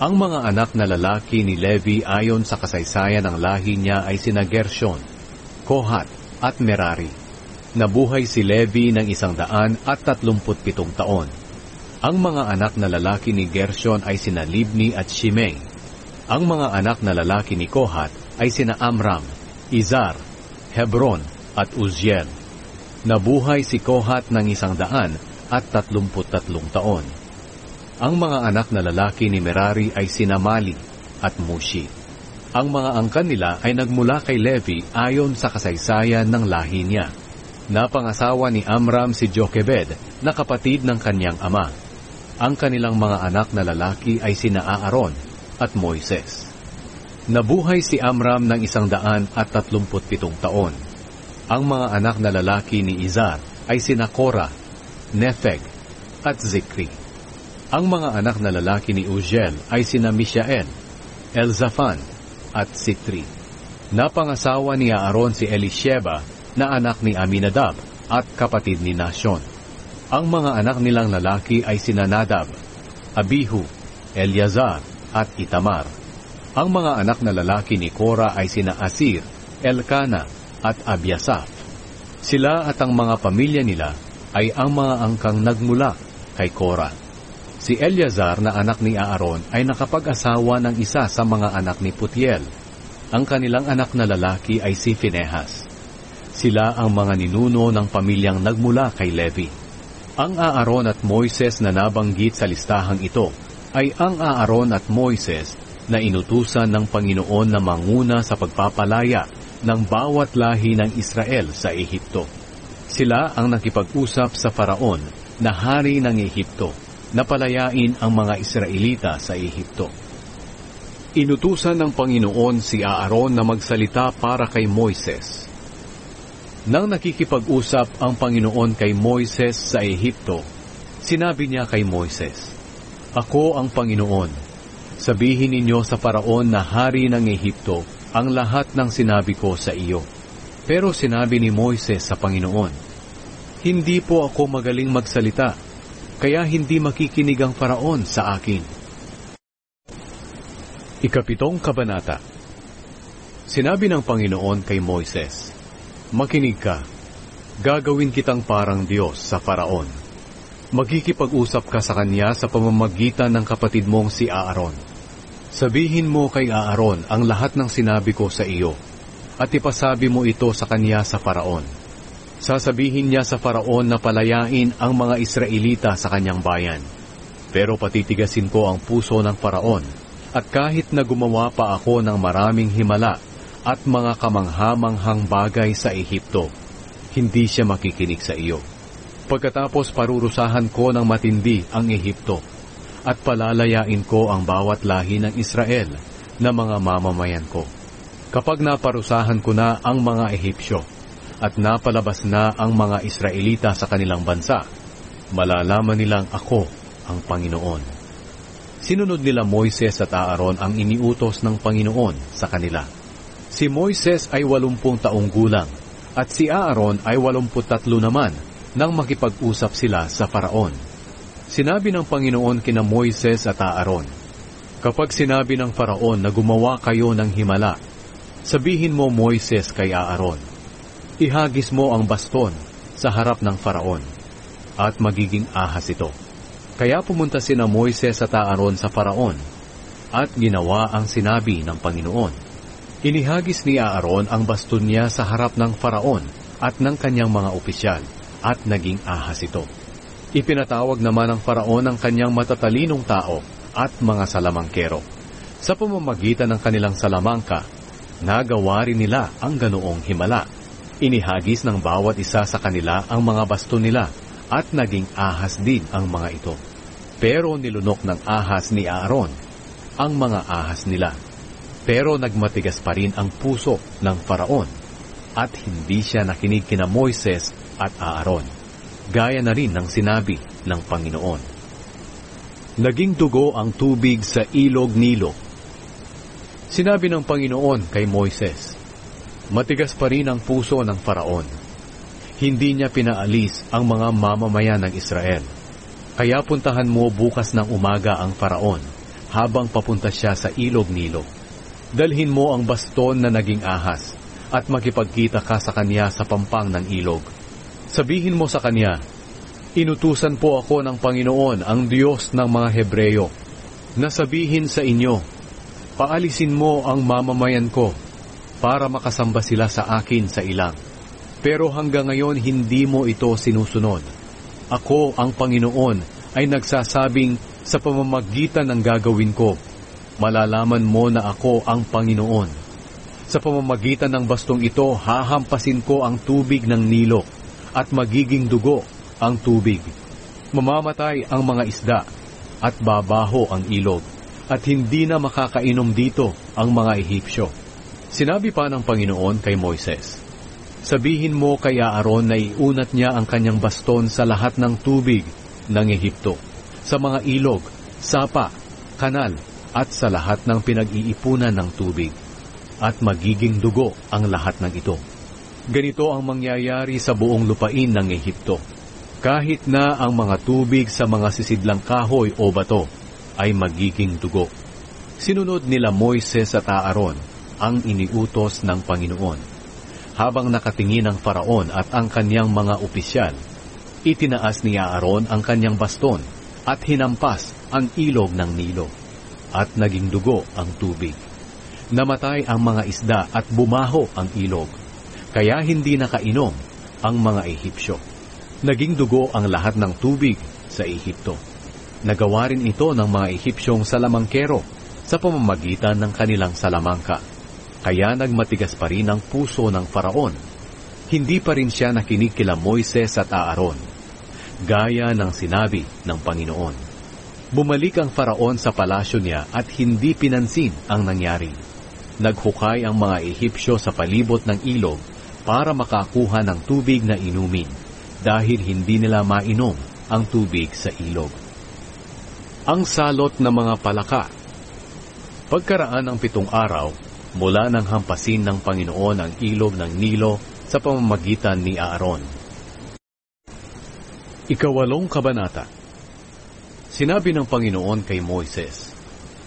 Ang mga anak na lalaki ni Levi ayon sa kasaysayan ng lahi niya ay sina Gershon, Kohat at Merari. Nabuhay si Levi ng 137 taon. Ang mga anak na lalaki ni Gershon ay sina Libni at Shimei. Ang mga anak na lalaki ni Kohat ay sina Amram, Izar, Hebron at Uzziel. Nabuhay si Kohat ng 133 taon. Ang mga anak na lalaki ni Merari ay sina Mali at Mushi. Ang mga angkan nila ay nagmula kay Levi ayon sa kasaysayan ng lahi niya. Napangasawa ni Amram si Jochebed na kapatid ng kanyang ama. Ang kanilang mga anak na lalaki ay sina Aaron at Moises. Nabuhay si Amram ng 137 taon. Ang mga anak na lalaki ni Izar ay sina Korah, Nepheg at Zikri. Ang mga anak na lalaki ni Uzziel ay sina Mishael, Elzaphan at Sitri. Napangasawa ni Aaron si Elisheba na anak ni Aminadab at kapatid ni Nashon. Ang mga anak nilang lalaki ay sina Nadab, Abihu, Eleazar at Itamar. Ang mga anak na lalaki ni Korah ay sina Asir, Elkana at Abiasaph. Sila at ang mga pamilya nila ay ang mga angkang nagmula kay Korah. Si Eleazar na anak ni Aaron ay nakapag-asawa ng isa sa mga anak ni Putiel. Ang kanilang anak na lalaki ay si Phinehas. Sila ang mga ninuno ng pamilyang nagmula kay Levi. Ang Aaron at Moises na nabanggit sa listahang ito ay ang Aaron at Moises na inutusan ng Panginoon na manguna sa pagpapalaya ng bawat lahi ng Israel sa Ehipto. Sila ang nakipag-usap sa Faraon na hari ng Ehipto na palayain ang mga Israelita sa Ehipto. Inutusan ng Panginoon si Aaron na magsalita para kay Moises. Nang nakikipag-usap ang Panginoon kay Moises sa Ehipto, sinabi niya kay Moises, "Ako ang Panginoon. Sabihin ninyo sa Faraon na hari ng Ehipto ang lahat ng sinabi ko sa iyo." Pero sinabi ni Moises sa Panginoon, "Hindi po ako magaling magsalita, kaya hindi makikinig ang Faraon sa akin." Ikapitong Kabanata. Sinabi ng Panginoon kay Moises, "Makinig ka, gagawin kitang parang Diyos sa Faraon. Magkikipag-usap ka sa kanya sa pamamagitan ng kapatid mong si Aaron. Sabihin mo kay Aaron ang lahat ng sinabi ko sa iyo, at ipasabi mo ito sa kanya sa Faraon. Sasabihin niya sa Faraon na palayain ang mga Israelita sa kanyang bayan. Pero patitigasin ko ang puso ng Faraon, at kahit na gumawa pa ako ng maraming himala at mga kamanghamanghang bagay sa Ehipto, hindi siya makikinig sa iyo. Pagkatapos parurusahan ko ng matindi ang Ehipto, at palalayain ko ang bawat lahi ng Israel na mga mamamayan ko. Kapag naparusahan ko na ang mga Ehipsyo at napalabas na ang mga Israelita sa kanilang bansa, malalaman nilang ako ang Panginoon." Sinunod nila Moises at Aaron ang iniutos ng Panginoon sa kanila. Si Moises ay 80 taong gulang at si Aaron ay 83 naman nang makipag-usap sila sa Faraon. Sinabi ng Panginoon kina Moises at Aaron, "Kapag sinabi ng Faraon na gumawa kayo ng himala, sabihin mo Moises kay Aaron, ihagis mo ang baston sa harap ng Faraon, at magiging ahas ito." Kaya pumunta sina Moises at Aaron sa Faraon, at ginawa ang sinabi ng Panginoon. Inihagis ni Aaron ang baston niya sa harap ng Faraon at ng kanyang mga opisyal, at naging ahas ito. Ipinatawag naman ng Faraon ang kanyang matatalinong tao at mga salamangkero. Sa pamamagitan ng kanilang salamangka, nagawa rin nila ang ganoong himala. Inihagis ng bawat isa sa kanila ang mga baston nila, at naging ahas din ang mga ito. Pero nilunok ng ahas ni Aaron ang mga ahas nila. Pero nagmatigas pa rin ang puso ng Faraon, at hindi siya nakinig kina Moises at Aaron, gaya na rin ng sinabi ng Panginoon. Naging dugo ang tubig sa ilog Nilo. Sinabi ng Panginoon kay Moises, "Matigas pa rin ang puso ng Faraon. Hindi niya pinaalis ang mga mamamayan ng Israel. Kaya puntahan mo bukas ng umaga ang Faraon habang papunta siya sa ilog Nilo. Dalhin mo ang baston na naging ahas at makipagkita ka sa kanya sa pampang ng ilog. Sabihin mo sa kanya, inutusan po ako ng Panginoon, ang Diyos ng mga Hebreyo, na sabihin sa inyo, paalisin mo ang mamamayan ko para makasamba sila sa akin sa ilang. Pero hanggang ngayon hindi mo ito sinusunod. Ako, ang Panginoon, ay nagsasabing sa pamamagitan ng gagawin ko, malalaman mo na ako ang Panginoon. Sa pamamagitan ng bastong ito, hahampasin ko ang tubig ng Nilo, at magiging dugo ang tubig. Mamamatay ang mga isda, at babaho ang ilog, at hindi na makakainom dito ang mga Ehipsyo." Sinabi pa ng Panginoon kay Moises, "Sabihin mo kay Aaron na iunat niya ang kanyang baston sa lahat ng tubig ng Ehipto, sa mga ilog, sapa, kanal, at sa lahat ng pinag-iipunan ng tubig, at magiging dugo ang lahat ng ito. Ganito ang mangyayari sa buong lupain ng Ehipto. Kahit na ang mga tubig sa mga sisidlang kahoy o bato ay magiging dugo." Sinunod nila Moises at Aaron ang iniutos ng Panginoon. Habang nakatingin ang Faraon at ang kanyang mga opisyal, itinaas ni Aaron ang kanyang baston at hinampas ang ilog ng Nilo, at naging dugo ang tubig. Namatay ang mga isda at bumaho ang ilog, kaya hindi nakainom ang mga Ehipsyo. Naging dugo ang lahat ng tubig sa Ehipto. Nagawa rin ito ng mga Ehipsyong salamangkero sa pamamagitan ng kanilang salamangka. Kaya nagmatigas pa rin ang puso ng Faraon. Hindi pa rin siya nakinig kila Moises at Aaron. gaya ng sinabi ng Panginoon. Bumalik ang Faraon sa palasyo niya at hindi pinansin ang nangyari. Naghukay ang mga Ehipsyo sa palibot ng ilog para makakuha ng tubig na inumin dahil hindi nila mainom ang tubig sa ilog. Ang salot ng mga palaka. Pagkaraan ng 7 araw, mula nang hampasin ng Panginoon ang ilog ng Nilo sa pamamagitan ni Aaron. 8 Kabanata. Sinabi ng Panginoon kay Moises,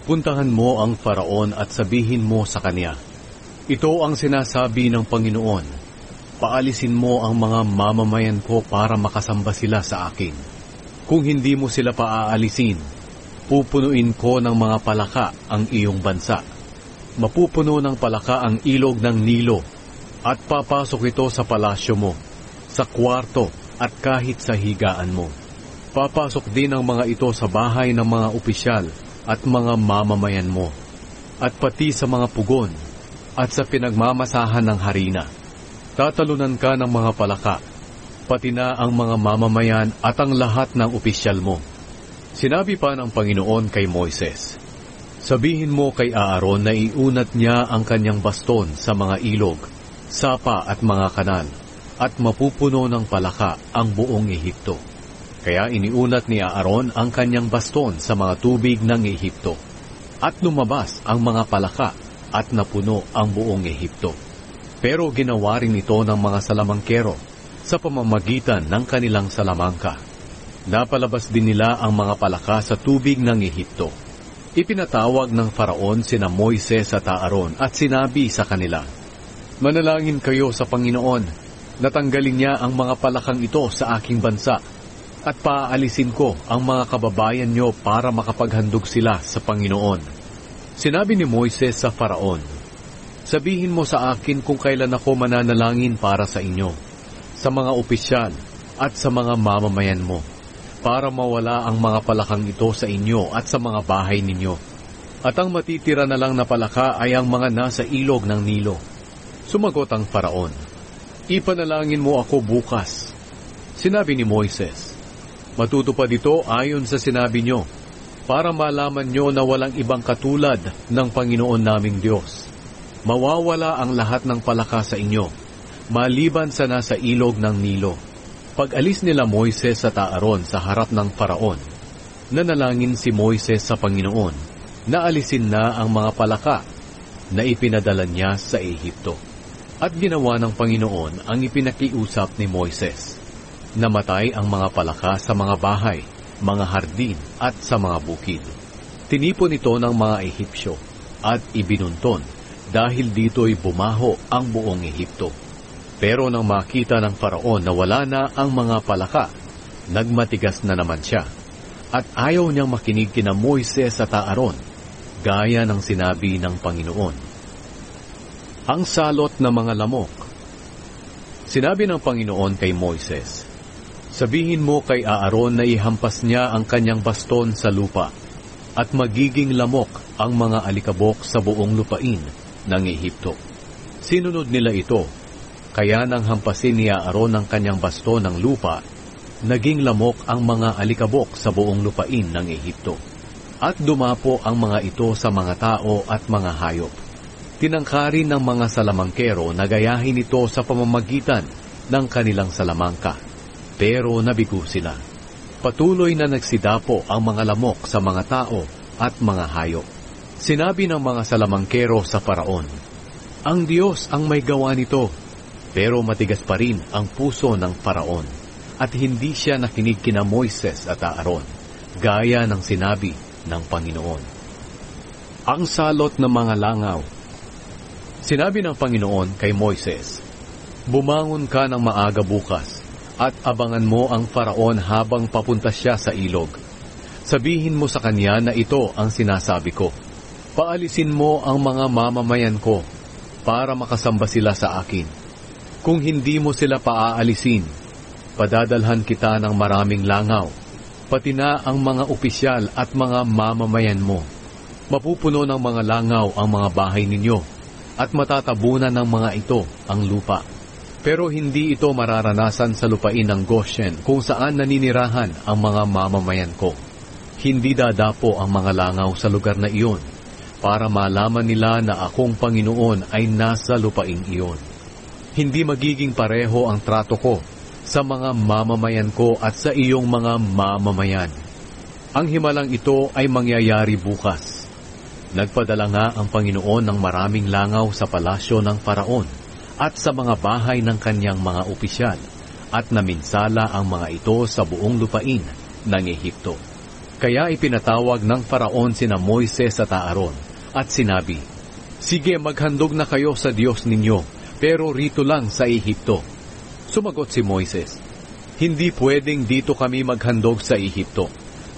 "Puntahan mo ang Faraon at sabihin mo sa kanya, ito ang sinasabi ng Panginoon, paalisin mo ang mga mamamayan ko para makasamba sila sa akin. Kung hindi mo sila paaalisin, pupunuin ko ng mga palaka ang iyong bansa. Mapupuno ng palaka ang ilog ng Nilo, at papasok ito sa palasyo mo, sa kwarto at kahit sa higaan mo. Papasok din ang mga ito sa bahay ng mga opisyal at mga mamamayan mo, at pati sa mga pugon, at sa pinagmamasahan ng harina. Tatalunan ka ng mga palaka, pati na ang mga mamamayan at ang lahat ng opisyal mo." Sinabi pa ng Panginoon kay Moises, "Sabihin mo kay Aaron na iunat niya ang kanyang baston sa mga ilog, sapa at mga kanal, at mapupuno ng palaka ang buong Ehipto." Kaya iniunat ni Aaron ang kanyang baston sa mga tubig ng Ehipto, at lumabas ang mga palaka at napuno ang buong Ehipto. Pero ginawa rin ito ng mga salamangkero sa pamamagitan ng kanilang salamangka. Napalabas din nila ang mga palaka sa tubig ng Ehipto. Ipinatawag ng Faraon sina Moises at Aaron at sinabi sa kanila, "Manalangin kayo sa Panginoon, natanggalin niya ang mga palakang ito sa aking bansa, at paaalisin ko ang mga kababayan niyo para makapaghandog sila sa Panginoon." Sinabi ni Moises sa Faraon, "Sabihin mo sa akin kung kailan ako mananalangin para sa inyo, sa mga opisyal at sa mga mamamayan mo, para mawala ang mga palakang ito sa inyo at sa mga bahay ninyo. At ang matitira na lang na palaka ay ang mga nasa ilog ng Nilo." Sumagot ang Faraon, "Ipanalangin mo ako bukas." Sinabi ni Moises, "Matutupad ito ayon sa sinabi nyo, para malaman nyo na walang ibang katulad ng Panginoon naming Diyos. Mawawala ang lahat ng palaka sa inyo, maliban sa nasa ilog ng Nilo." Pag-alis nila Moises at Aaron sa harap ng Faraon, nanalangin si Moises sa Panginoon na alisin na ang mga palaka na ipinadala niya sa Ehipto. At ginawa ng Panginoon ang ipinakiusap ni Moises. Namatay ang mga palaka sa mga bahay, mga hardin at sa mga bukid. Tinipon ito ng mga Ehipsyo at ibinunton dahil dito'y bumaho ang buong Ehipto. Pero nang makita ng Faraon na wala na ang mga palaka, nagmatigas na naman siya, at ayaw niyang makinig kina Moises at Aaron, gaya ng sinabi ng Panginoon. Ang salot ng mga lamok. Sinabi ng Panginoon kay Moises, "Sabihin mo kay Aaron na ihampas niya ang kanyang baston sa lupa, at magiging lamok ang mga alikabok sa buong lupain ng Ehipto." Sinunod nila ito. Kaya nang hampasin ni Aaron ang kanyang baston ng lupa, naging lamok ang mga alikabok sa buong lupain ng Ehipto. At dumapo ang mga ito sa mga tao at mga hayop. Tinangkarin ng mga salamangkero na gayahin ito sa pamamagitan ng kanilang salamangka, pero nabigo sila. Patuloy na nagsidapo ang mga lamok sa mga tao at mga hayop. Sinabi ng mga salamangkero sa Faraon, "Ang Diyos ang may gawa nito." Pero matigas pa rin ang puso ng Faraon, at hindi siya nakinig kina Moises at Aaron, gaya ng sinabi ng Panginoon. Ang salot ng mga langaw. Sinabi ng Panginoon kay Moises, "Bumangon ka ng maaga bukas, at abangan mo ang Faraon habang papunta siya sa ilog. Sabihin mo sa kanya na ito ang sinasabi ko. Paalisin mo ang mga mamamayan ko, para makasamba sila sa akin. Kung hindi mo sila paaalisin, padadalhan kita ng maraming langaw, pati na ang mga opisyal at mga mamamayan mo. Mapupuno ng mga langaw ang mga bahay ninyo, at matatabunan ng mga ito ang lupa. Pero hindi ito mararanasan sa lupain ng Goshen kung saan naninirahan ang mga mamamayan ko. Hindi dadapo ang mga langaw sa lugar na iyon para malaman nila na akong Panginoon ay nasa lupain iyon. Hindi magiging pareho ang trato ko sa mga mamamayan ko at sa iyong mga mamamayan. Ang himalang ito ay mangyayari bukas. Nagpadala nga ang Panginoon ng maraming langaw sa palasyo ng Faraon at sa mga bahay ng kanyang mga opisyal, at naminsala ang mga ito sa buong lupain ng Ehipto. Kaya ipinatawag ng Faraon sina Moises at Aaron, at sinabi, "Sige, maghandog na kayo sa Diyos ninyo, pero rito lang sa Ehipto." Sumagot si Moises, "Hindi pwedeng dito kami maghandog sa Ehipto,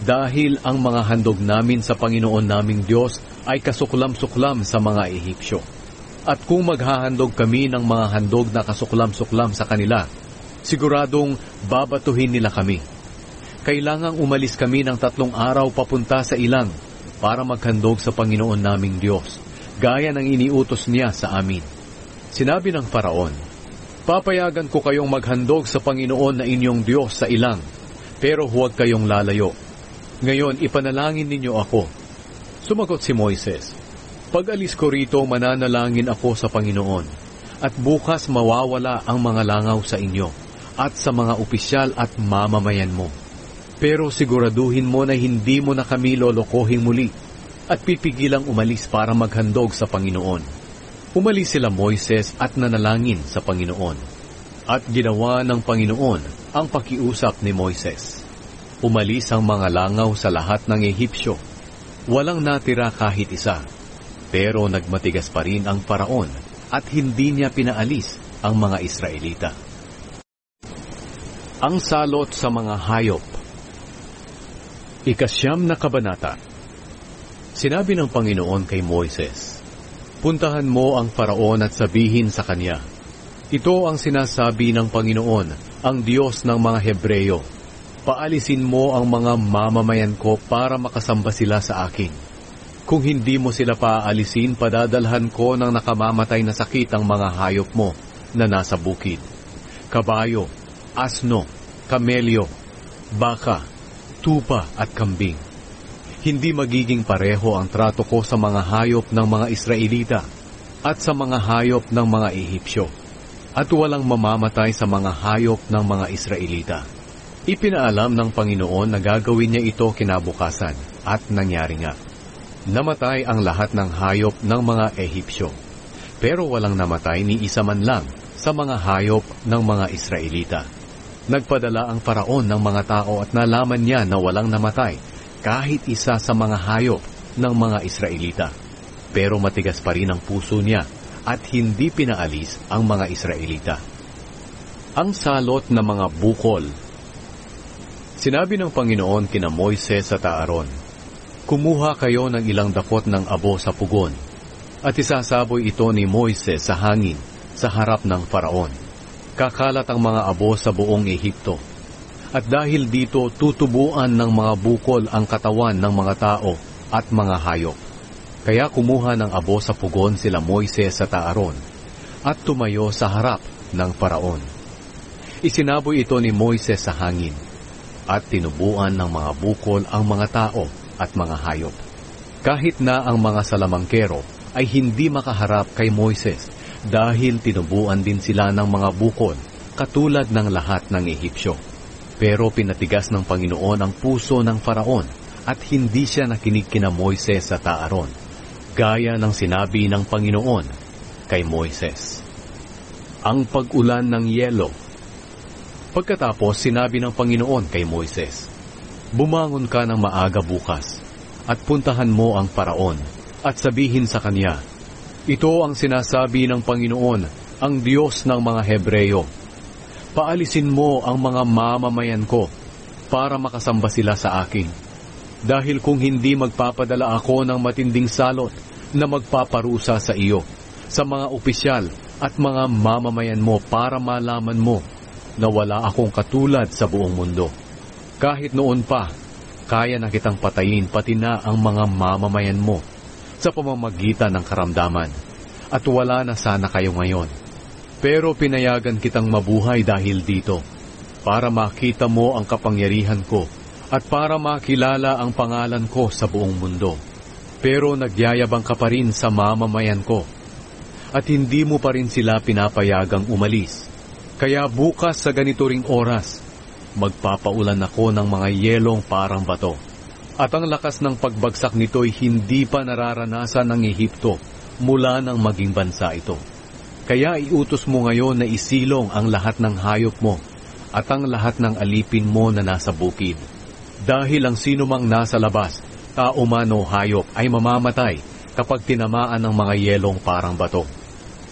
dahil ang mga handog namin sa Panginoon naming Diyos ay kasuklam-suklam sa mga Ehipsyo. At kung maghahandog kami ng mga handog na kasuklam-suklam sa kanila, siguradong babatuhin nila kami. Kailangang umalis kami ng 3 araw papunta sa ilang para maghandog sa Panginoon naming Diyos, gaya ng iniutos niya sa amin." Sinabi ng Faraon, "Papayagan ko kayong maghandog sa Panginoon na inyong Diyos sa ilang, pero huwag kayong lalayo. Ngayon, ipanalangin ninyo ako." Sumagot si Moises, "Pag-alis ko rito, mananalangin ako sa Panginoon, at bukas mawawala ang mga langaw sa inyo, at sa mga opisyal at mamamayan mo. Pero siguraduhin mo na hindi mo na kami lolokohing muli, at pipigilang umalis para maghandog sa Panginoon." Umalis sila Moises at nanalangin sa Panginoon. At ginawa ng Panginoon ang pakiusap ni Moises. Umalis ang mga langaw sa lahat ng Ehipsyo. Walang natira kahit isa. Pero nagmatigas pa rin ang Faraon at hindi niya pinaalis ang mga Israelita. Ang salot sa mga hayop. 9 na kabanata. Sinabi ng Panginoon kay Moises, "Puntahan mo ang Faraon at sabihin sa kanya, ito ang sinasabi ng Panginoon, ang Diyos ng mga Hebreyo. Paalisin mo ang mga mamamayan ko para makasamba sila sa akin. Kung hindi mo sila paalisin, padadalhan ko ng nakamamatay na sakit ang mga hayop mo na nasa bukid. Kabayo, asno, kamelyo, baka, tupa at kambing. Hindi magiging pareho ang trato ko sa mga hayop ng mga Israelita at sa mga hayop ng mga Ehipsyo, at walang mamamatay sa mga hayop ng mga Israelita." Ipinaalam ng Panginoon na gagawin niya ito kinabukasan, at nangyari nga. Namatay ang lahat ng hayop ng mga Ehipsyo, pero walang namatay ni isa man lang sa mga hayop ng mga Israelita. Nagpadala ang Faraon ng mga tao at nalaman niya na walang namatay kahit isa sa mga hayop ng mga Israelita. Pero matigas pa rin ang puso niya at hindi pinaalis ang mga Israelita. Ang salot ng mga bukol. Sinabi ng Panginoon kina Moises at Aaron, "Kumuha kayo ng ilang dakot ng abo sa pugon, at isasaboy ito ni Moises sa hangin sa harap ng Faraon. Kakalat ang mga abo sa buong Ehipto. At dahil dito tutubuan ng mga bukol ang katawan ng mga tao at mga hayop." Kaya kumuha ng abo sa pugon sila Moises at Aaron, at tumayo sa harap ng Faraon. Isinaboy ito ni Moises sa hangin, at tinubuan ng mga bukol ang mga tao at mga hayop. Kahit na ang mga salamangkero ay hindi makaharap kay Moises, dahil tinubuan din sila ng mga bukol, katulad ng lahat ng Ehipsyo. Pero pinatigas ng Panginoon ang puso ng Faraon, at hindi siya nakinig kina Moises at Aaron, gaya ng sinabi ng Panginoon kay Moises. Ang pag-ulan ng yelo. Pagkatapos, sinabi ng Panginoon kay Moises, "Bumangon ka ng maaga bukas, at puntahan mo ang Faraon, at sabihin sa kanya, ito ang sinasabi ng Panginoon, ang Diyos ng mga Hebreyo. Paalisin mo ang mga mamamayan ko, para makasamba sila sa akin. Dahil kung hindi, magpapadala ako ng matinding salot na magpaparusa sa iyo, sa mga opisyal at mga mamamayan mo, para malaman mo na wala akong katulad sa buong mundo. Kahit noon pa, kaya na kitang patayin pati na ang mga mamamayan mo sa pamamagitan ng karamdaman, at wala na sana kayo ngayon. Pero pinayagan kitang mabuhay dahil dito, para makita mo ang kapangyarihan ko at para makilala ang pangalan ko sa buong mundo. Pero nagyayabang ka pa rin sa mamamayan ko, at hindi mo pa rin sila pinapayagang umalis. Kaya bukas sa ganito ring oras, magpapaulan ako ng mga yelong parang bato. At ang lakas ng pagbagsak nito'y hindi pa nararanasan ng Ehipto mula nang maging bansa ito. Kaya iutos mo ngayon na isilong ang lahat ng hayop mo at ang lahat ng alipin mo na nasa bukid. Dahil ang sinumang nasa labas, tao man o hayop, ay mamamatay kapag tinamaan ng mga yelong parang bato.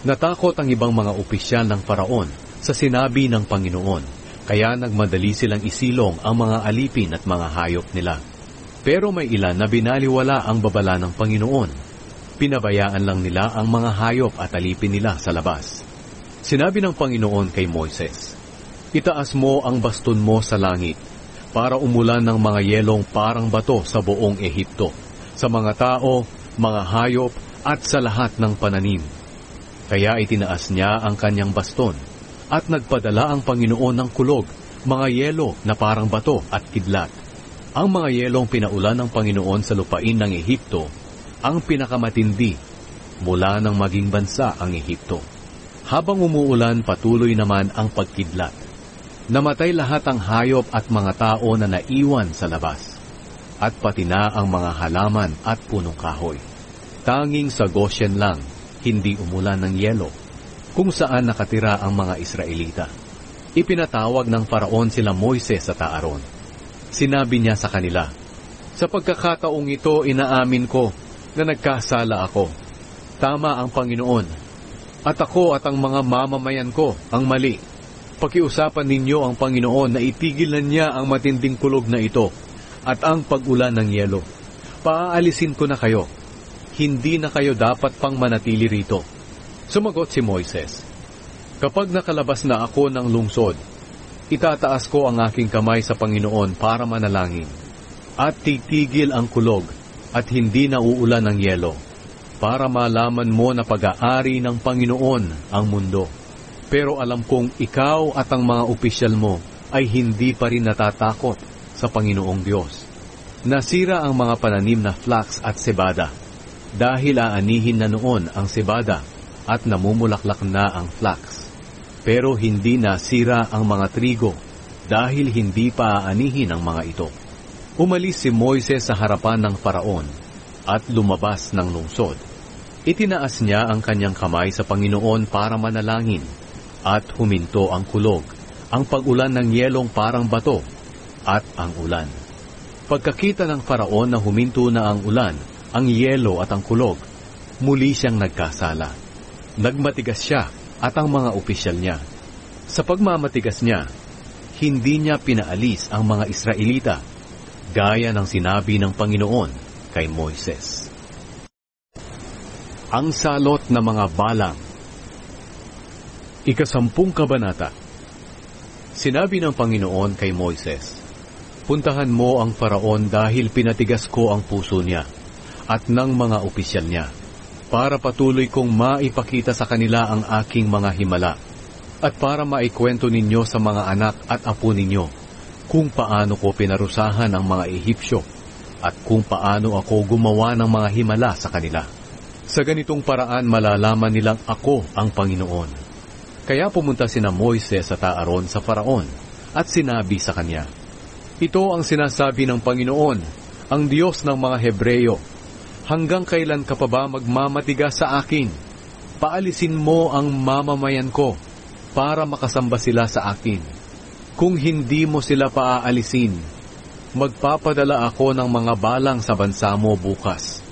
Natakot ang ibang mga opisyal ng Faraon sa sinabi ng Panginoon, kaya nagmadali silang isilong ang mga alipin at mga hayop nila. Pero may ilan na binaliwala ang babala ng Panginoon. Pinabayaan lang nila ang mga hayop at alipin nila sa labas. Sinabi ng Panginoon kay Moises, "Itaas mo ang baston mo sa langit para umulan ng mga yelong parang bato sa buong Ehipto, sa mga tao, mga hayop at sa lahat ng pananim." Kaya itinaas niya ang kanyang baston at nagpadala ang Panginoon ng kulog, mga yelo na parang bato at kidlat. Ang mga yelong pinaulan ng Panginoon sa lupain ng Ehipto ang pinakamatindi mula nang maging bansa ang Ehipto. Habang umuulan, patuloy naman ang pagkidlat. Namatay lahat ang hayop at mga tao na naiwan sa labas, at pati na ang mga halaman at punong kahoy. Tanging sa Goshen lang, hindi umulan ng yelo, kung saan nakatira ang mga Israelita. Ipinatawag ng Faraon sila Moises at Aaron. Sinabi niya sa kanila, "Sa pagkakataong ito, inaamin ko na nagkasala ako. Tama ang Panginoon, at ako at ang mga mamamayan ko ang mali. Pakiusapan ninyo ang Panginoon na itigilan niya ang matinding kulog na ito at ang pag-ulan ng yelo. Paaalisin ko na kayo. Hindi na kayo dapat pang manatili rito." Sumagot si Moises, "Kapag nakalabas na ako ng lungsod, itataas ko ang aking kamay sa Panginoon para manalangin, at titigil ang kulog at hindi na uulan ng yelo, para malaman mo na pag-aari ng Panginoon ang mundo. Pero alam kong ikaw at ang mga opisyal mo ay hindi pa rin natatakot sa Panginoong Diyos. Nasira ang mga pananim na flax at sebada, dahil aanihin na noon ang sebada at namumulaklak na ang flax. Pero hindi nasira ang mga trigo, dahil hindi pa aanihin ang mga ito." Umalis si Moises sa harapan ng Faraon at lumabas ng lungsod. Itinaas niya ang kanyang kamay sa Panginoon para manalangin, at huminto ang kulog, ang pag-ulan ng yelong parang bato, at ang ulan. Pagkakita ng Faraon na huminto na ang ulan, ang yelo at ang kulog, muli siyang nagkasala. Nagmatigas siya at ang mga opisyal niya. Sa pagmamatigas niya, hindi niya pinaalis ang mga Israelita, gaya ng sinabi ng Panginoon kay Moises. Ang salot na mga balang. 10 kabanata. Sinabi ng Panginoon kay Moises, "Puntahan mo ang Faraon dahil pinatigas ko ang puso niya at ng mga opisyal niya, para patuloy kong maipakita sa kanila ang aking mga himala, at para maikwento ninyo sa mga anak at apo ninyo kung paano ko pinarusahan ang mga Ehipsyo at kung paano ako gumawa ng mga himala sa kanila. Sa ganitong paraan malalaman nilang ako ang Panginoon." Kaya pumunta sina Moises at Aaron sa Faraon at sinabi sa kanya, "Ito ang sinasabi ng Panginoon, ang Diyos ng mga Hebreyo. Hanggang kailan ka pa ba magmamatigas sa akin? Paalisin mo ang mamamayan ko para makasamba sila sa akin. Kung hindi mo sila paaalisin, magpapadala ako ng mga balang sa bansa mo bukas.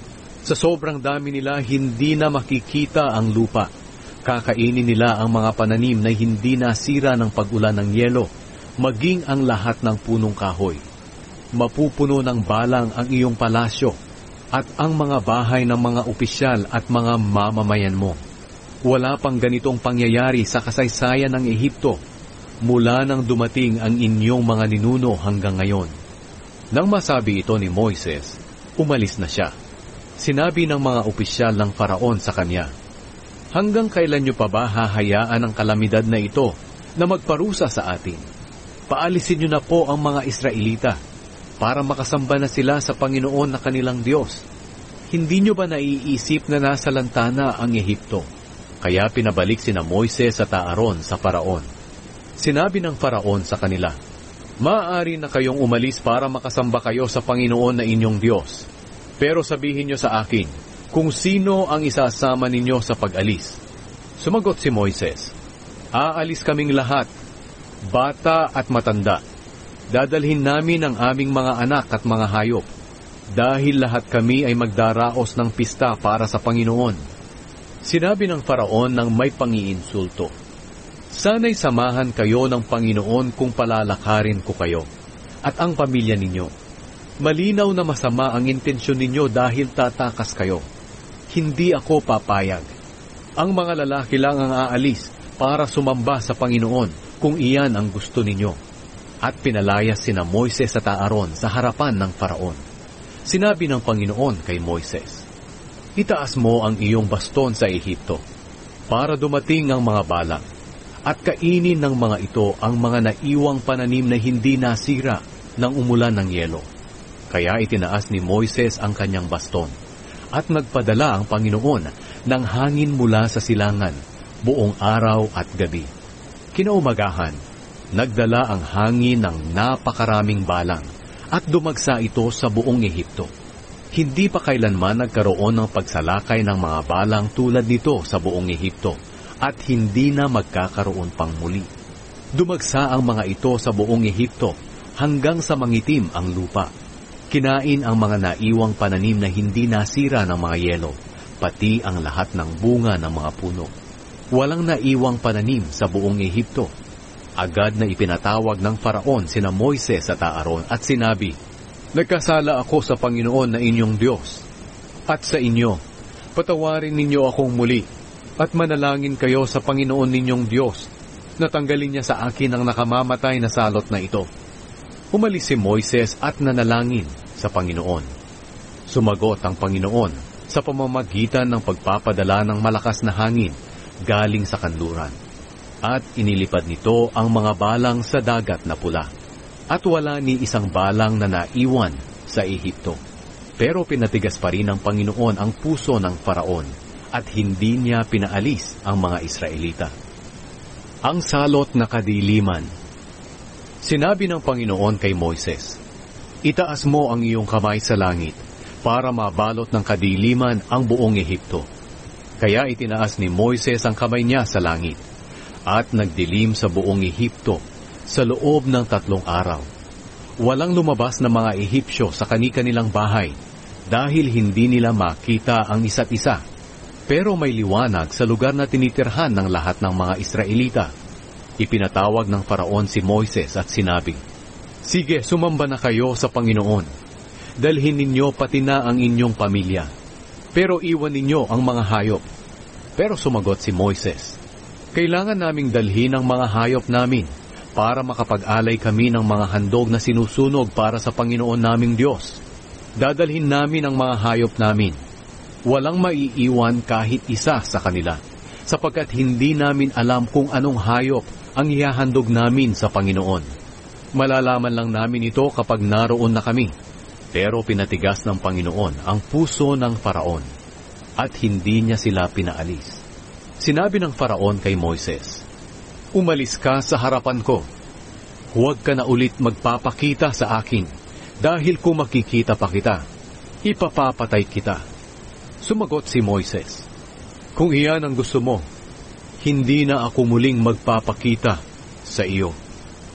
Sa sobrang dami nila, hindi na makikita ang lupa. Kakainin nila ang mga pananim na hindi nasira ng pag-ulan ng yelo, maging ang lahat ng punong kahoy. Mapupuno ng balang ang iyong palasyo at ang mga bahay ng mga opisyal at mga mamamayan mo. Wala pang ganitong pangyayari sa kasaysayan ng Ehipto mula nang dumating ang inyong mga ninuno hanggang ngayon." Nang masabi ito ni Moises, umalis na siya. Sinabi ng mga opisyal ng Faraon sa kanya, Hanggang kailan niyo pa ba hahayaan ang kalamidad na ito na magparusa sa atin? Paalisin niyo na po ang mga Israelita para makasamba na sila sa Panginoon na kanilang Diyos. Hindi niyo ba naiisip na nasa lantana ang Ehipto? Kaya pinabalik sina Moises at Aaron sa Faraon. Sinabi ng Faraon sa kanila, "Maaari na kayong umalis para makasamba kayo sa Panginoon na inyong Diyos. Pero sabihin niyo sa akin, kung sino ang isasama ninyo sa pag-alis." Sumagot si Moises, "Aalis kaming lahat, bata at matanda. Dadalhin namin ang aming mga anak at mga hayop, dahil lahat kami ay magdaraos ng pista para sa Panginoon." Sinabi ng Faraon ng may pangiinsulto, "Sana'y samahan kayo ng Panginoon kung palalakarin ko kayo, at ang pamilya ninyo. Malinaw na masama ang intensyon ninyo dahil tatakas kayo. Hindi ako papayag. Ang mga lalaki lang ang aalis para sumamba sa Panginoon kung iyan ang gusto ninyo." At pinalayas sina Moises at Aaron sa harapan ng Faraon. Sinabi ng Panginoon kay Moises, "Itaas mo ang iyong baston sa Ehipto para dumating ang mga balang at kainin ng mga ito ang mga naiwang pananim na hindi nasira ng umulan ng yelo." Kaya itinaas ni Moises ang kanyang baston at nagpadala ang Panginoon ng hangin mula sa silangan buong araw at gabi. Kinaumagahan, nagdala ang hangin ng napakaraming balang at dumagsa ito sa buong Ehipto. Hindi pa kailanman nagkaroon ng pagsalakay ng mga balang tulad nito sa buong Ehipto at hindi na magkakaroon pang muli. Dumagsa ang mga ito sa buong Ehipto hanggang sa mangitim ang lupa. Kinain ang mga naiwang pananim na hindi nasira ng mga yelo, pati ang lahat ng bunga ng mga puno. Walang naiwang pananim sa buong Ehipto. Agad na ipinatawag ng Faraon sina Moises at Aaron at sinabi, "Nagkasala ako sa Panginoon na inyong Diyos at sa inyo. Patawarin ninyo akong muli at manalangin kayo sa Panginoon ninyong Diyos na tanggalin niya sa akin ang nakamamatay na salot na ito." Umalis si Moises at nanalangin sa Panginoon. Sumagot ang Panginoon sa pamamagitan ng pagpapadala ng malakas na hangin galing sa kanluran. At inilipad nito ang mga balang sa dagat na pula. At wala ni isang balang na naiwan sa Ehipto. Pero pinatigas pa rin ng Panginoon ang puso ng Faraon at hindi niya pinaalis ang mga Israelita. Ang salot na kadiliman. Sinabi ng Panginoon kay Moises, "Itaas mo ang iyong kamay sa langit para mabalot ng kadiliman ang buong Ehipto." Kaya itinaas ni Moises ang kamay niya sa langit at nagdilim sa buong Ehipto sa loob ng 3 araw. Walang lumabas na mga Ehipsyo sa kani-kanilang bahay dahil hindi nila makita ang isa't isa. Pero may liwanag sa lugar na tinitirhan ng lahat ng mga Israelita. Ipinatawag ng Faraon si Moises at sinabi, "Sige, sumamba na kayo sa Panginoon. Dalhin ninyo pati na ang inyong pamilya. Pero iwan ninyo ang mga hayop." Pero sumagot si Moises, "Kailangan naming dalhin ang mga hayop namin para makapag-alay kami ng mga handog na sinusunog para sa Panginoon naming Diyos. Dadalhin namin ang mga hayop namin. Walang maiiwan kahit isa sa kanila, sapagkat hindi namin alam kung anong hayop ang ihahandog namin sa Panginoon. Malalaman lang namin ito kapag naroon na kami." Pero pinatigas ng Panginoon ang puso ng Faraon at hindi niya sila pinaalis. Sinabi ng Faraon kay Moises, "Umalis ka sa harapan ko. Huwag ka na ulit magpapakita sa akin, dahil kung makikita pa kita, ipapapatay kita." Sumagot si Moises, "Kung iyan ang gusto mo, hindi na ako muling magpapakita sa iyo."